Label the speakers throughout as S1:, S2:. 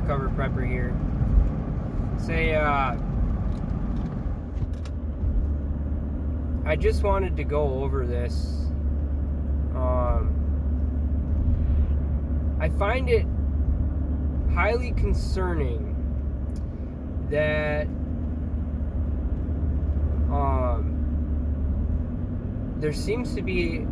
S1: Undercover Prepper here. I just wanted to go over this. I find it highly concerning that there seems to be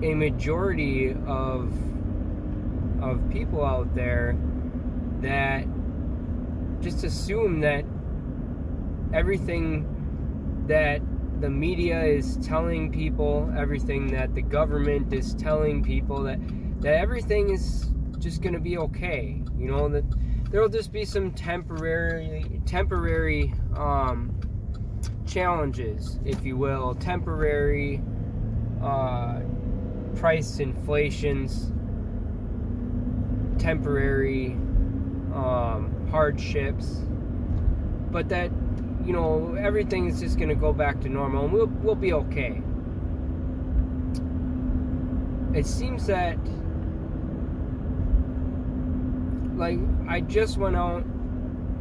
S1: a majority of people out there that just assume that everything that the media is telling people, everything that the government is telling people, that everything is just going to be okay. You know, that there'll just be some temporary challenges, if you will, temporary price inflations, temporary hardships, but that, you know, everything is just going to go back to normal and we'll be okay. It seems that, like, I just went out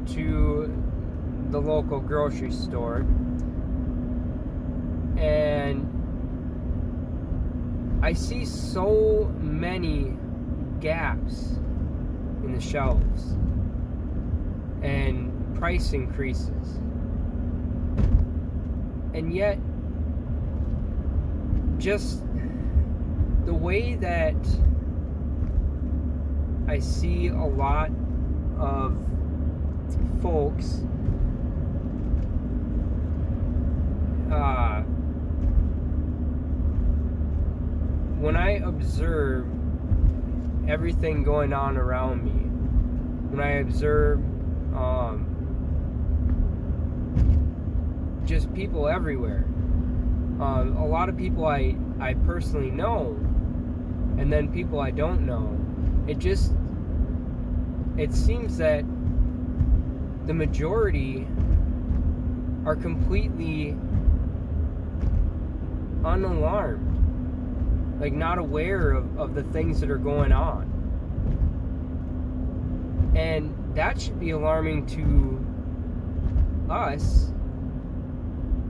S1: to the local grocery store and I see so many gaps in the shelves and price increases, and yet just the way that I see a lot of folks when I observe everything going on around me, when I observe just people everywhere, a lot of people I personally know, and then people I don't know, it seems that the majority are completely unalarmed, like not aware of the things that are going on. And that should be alarming to us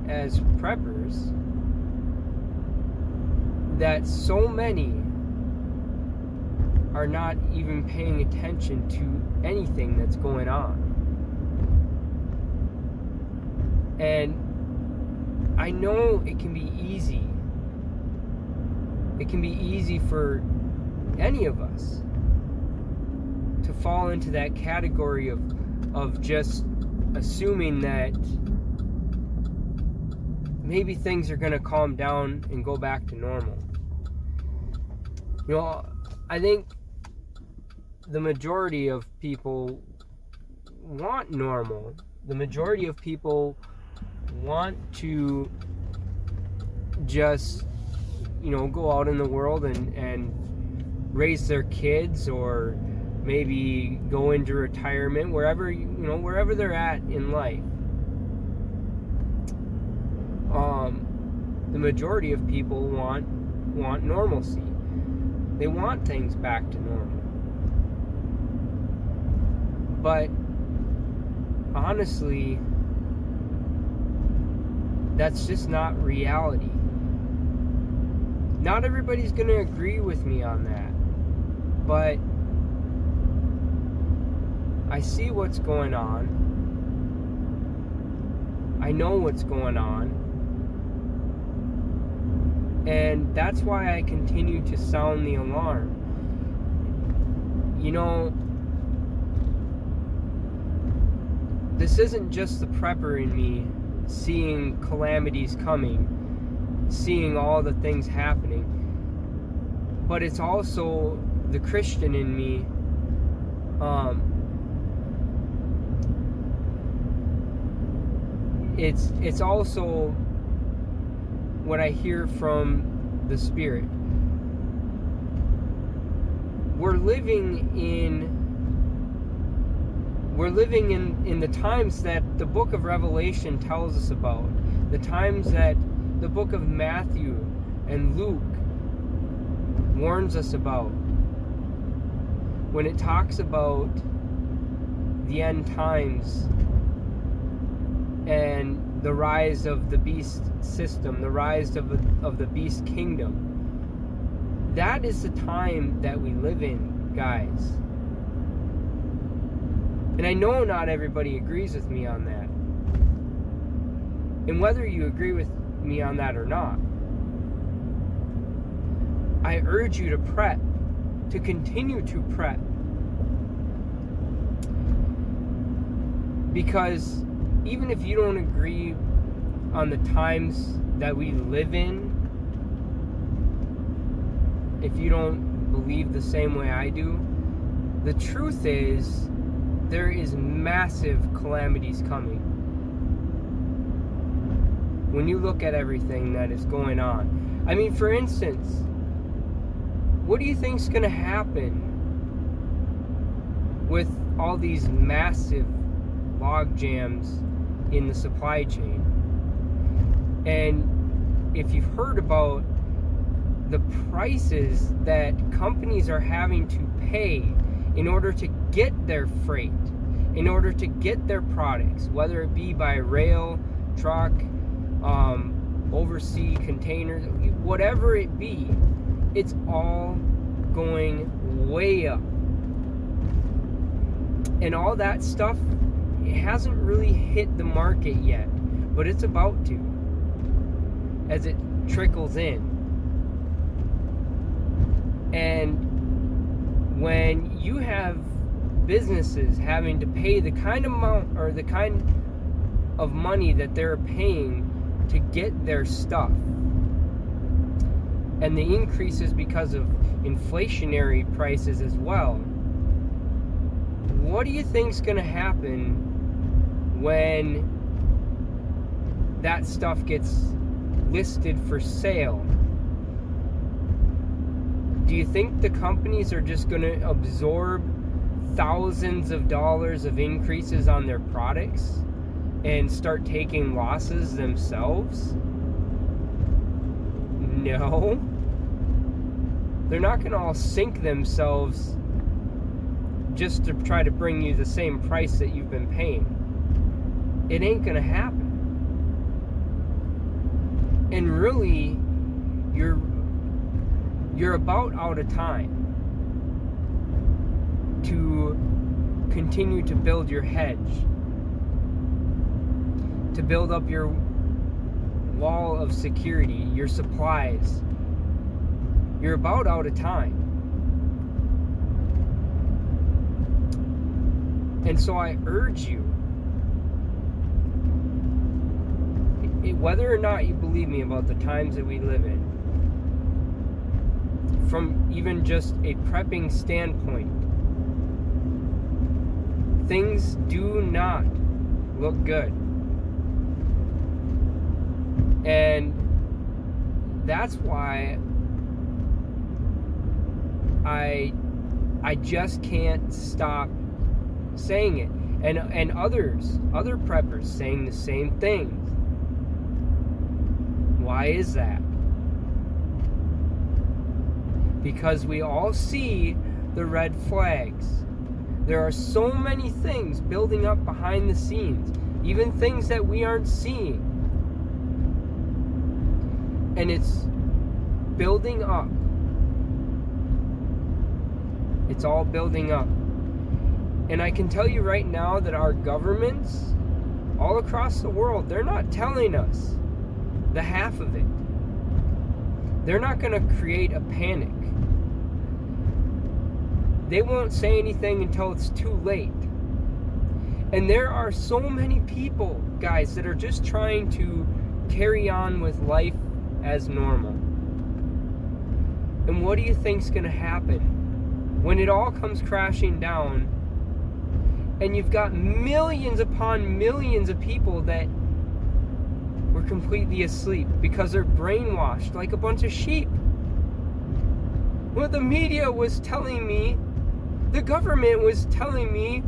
S1: as preppers, that so many are not even paying attention to anything that's going on. And I know it can be easy. It can be easy for any of us to fall into that category of just assuming that maybe things are going to calm down and go back to normal. You know, I think the majority of people want normal. The majority of people want to just, you know, go out in the world and raise their kids, or maybe go into retirement, wherever they're at in life. The majority of people want normalcy. They want things back to normal. But honestly, that's just not reality. Not everybody's going to agree with me on that, but I see what's going on. I know what's going on. And that's why I continue to sound the alarm. You know, this isn't just the prepper in me seeing calamities coming, seeing all the things happening, but it's also the Christian in me. It's also what I hear from the Spirit. We're living in the times that the book of Revelation tells us about, the times that the book of Matthew and Luke warns us about, when it talks about the end times and the rise of the beast system, the rise of the beast kingdom. That is the time that we live in, guys. And I know not everybody agrees with me on that. And whether you agree with me on that or not, I urge you to prep, to continue to prep. Because even if you don't agree on the times that we live in, if you don't believe the same way I do, the truth is there is massive calamities coming. When you look at everything that is going on. I mean, for instance, what do you think is going to happen with all these massive log jams in the supply chain? And if you've heard about the prices that companies are having to pay in order to get their freight, in order to get their products, whether it be by rail, truck, overseas containers, whatever it be, it's all going way up. And all that stuff, it hasn't really hit the market yet, but it's about to, as it trickles in. And when you have businesses having to pay the kind of amount or the kind of money that they're paying to get their stuff, and the increases because of inflationary prices as well, what do you think's going to happen when that stuff gets listed for sale? Do you think the companies are just going to absorb thousands of dollars of increases on their products and start taking losses themselves? No. They're not going to all sink themselves just to try to bring you the same price that you've been paying. It ain't going to happen. And really, you're about out of time to continue to build your hedge, to build up your wall of security, your supplies. You're about out of time. And so I urge you, whether or not you believe me about the times that we live in, from even just a prepping standpoint, things do not look good. And that's why I just can't stop saying it. And other preppers saying the same things. Why is that? Because we all see the red flags. There are so many things building up behind the scenes, even things that we aren't seeing. And it's building up. It's all building up. And I can tell you right now that our governments all across the world, they're not telling us the half of it. They're not going to create a panic. They won't say anything until it's too late. And there are so many people, guys, that are just trying to carry on with life as normal. And what do you think's going to happen when it all comes crashing down and you've got millions upon millions of people that were completely asleep because they're brainwashed like a bunch of sheep? Well, the media was telling me, the government was telling me,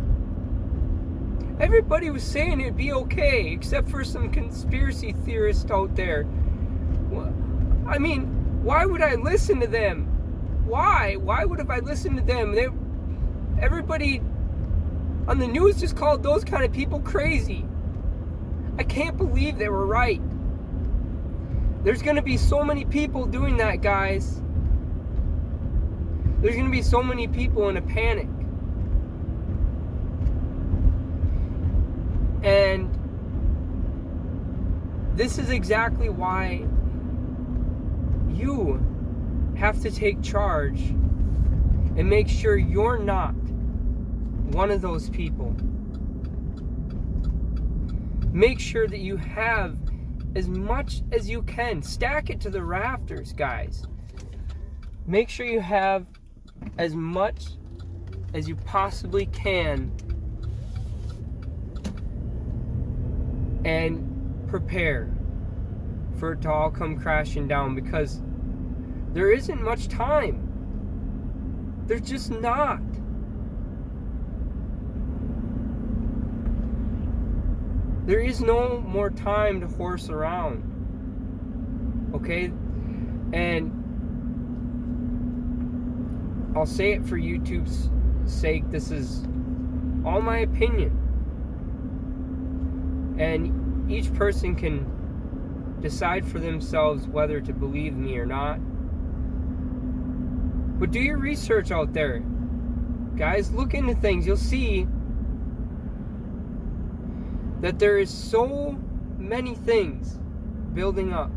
S1: everybody was saying it'd be okay, except for some conspiracy theorists out there. I mean, why would I listen to them? Why? Why would I listen to them? Everybody on the news just called those kind of people crazy. I can't believe they were right. There's going to be so many people doing that, guys. There's going to be so many people in a panic. And this is exactly why you have to take charge and make sure you're not one of those people. Make sure that you have as much as you can. Stack it to the rafters, guys. Make sure you have as much as you possibly can and prepare for it to all come crashing down, because there isn't much time. There's just not. There is no more time to horse around. Okay? And I'll say it for YouTube's sake, this is all my opinion. And each person can decide for themselves whether to believe me or not. But do your research out there. Guys, look into things. You'll see that there is so many things building up.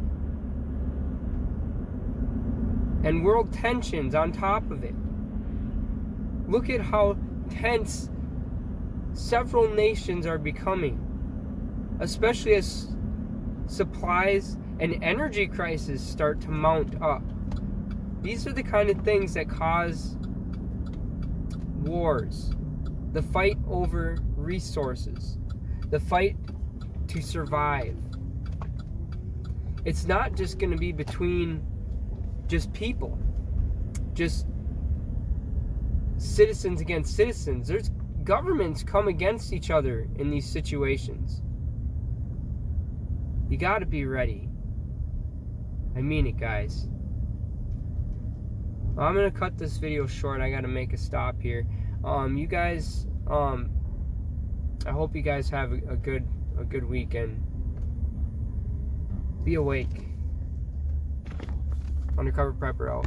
S1: And world tensions on top of it. Look at how tense several nations are becoming. Especially as supplies and energy crises start to mount up. These are the kind of things that cause wars. The fight over resources. The fight to survive. It's not just going to be between just people. Just citizens against citizens. There's governments come against each other in these situations. You got to be ready. I mean it, guys. I'm going to cut this video short. I got to make a stop here. You guys, I hope you guys have a good weekend. Be awake. Undercover Prepper out.